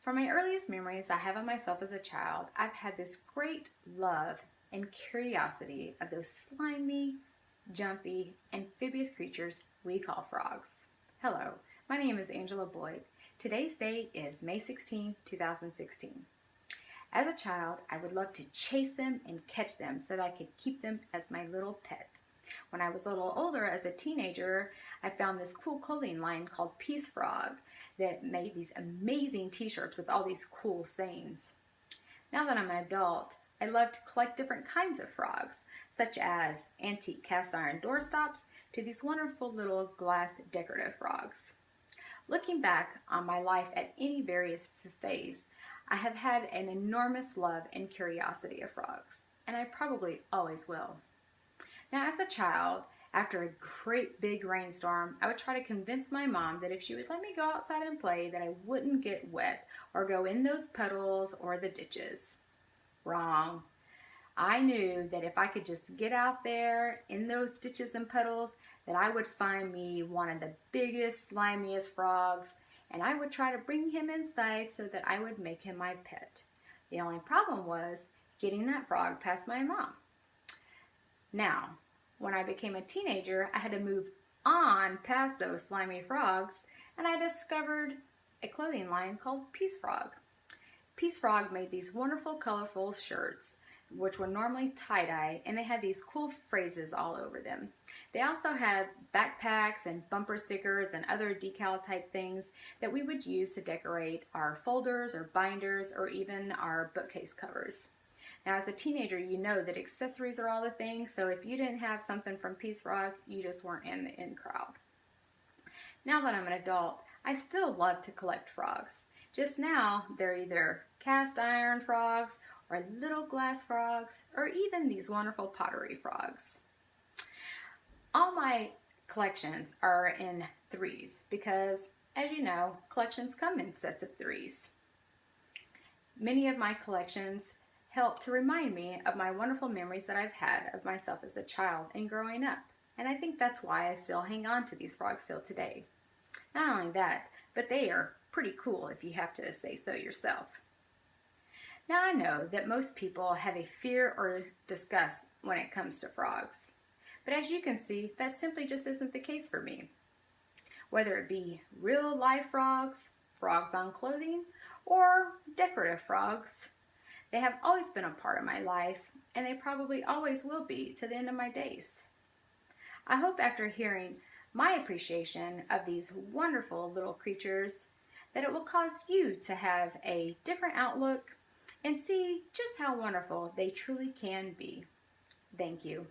From my earliest memories I have of myself as a child, I've had this great love and curiosity of those slimy, jumpy, amphibious creatures we call frogs. Hello, my name is Angela Boyd. Today's date is May 16, 2016. As a child, I would love to chase them and catch them so that I could keep them as my little pet. When I was a little older, as a teenager, I found this cool clothing line called Peace Frog that made these amazing t-shirts with all these cool sayings. Now that I'm an adult, I love to collect different kinds of frogs, such as antique cast iron doorstops to these wonderful little glass decorative frogs. Looking back on my life at any various phase, I have had an enormous love and curiosity of frogs, and I probably always will. Now, as a child, after a great big rainstorm, I would try to convince my mom that if she would let me go outside and play, that I wouldn't get wet or go in those puddles or the ditches. Wrong. I knew that if I could just get out there in those ditches and puddles, that I would find me one of the biggest, slimiest frogs, and I would try to bring him inside so that I would make him my pet. The only problem was getting that frog past my mom. Now, when I became a teenager, I had to move on past those slimy frogs, and I discovered a clothing line called Peace Frog. Peace Frog made these wonderful, colorful shirts, which were normally tie-dye, and they had these cool phrases all over them. They also had backpacks and bumper stickers and other decal type things that we would use to decorate our folders or binders or even our bookcase covers. Now, as a teenager, you know that accessories are all the thing, so if you didn't have something from Peace Frog, you just weren't in the in crowd. Now that I'm an adult, I still love to collect frogs. Just now, they're either cast iron frogs or little glass frogs or even these wonderful pottery frogs. All my collections are in threes because, as you know, collections come in sets of threes. Many of my collections help to remind me of my wonderful memories that I've had of myself as a child and growing up. And I think that's why I still hang on to these frogs still today. Not only that, but they are pretty cool if you have to say so yourself. Now I know that most people have a fear or disgust when it comes to frogs. But as you can see, that simply just isn't the case for me. Whether it be real life frogs, frogs on clothing, or decorative frogs, they have always been a part of my life, and they probably always will be to the end of my days. I hope after hearing my appreciation of these wonderful little creatures that it will cause you to have a different outlook and see just how wonderful they truly can be. Thank you.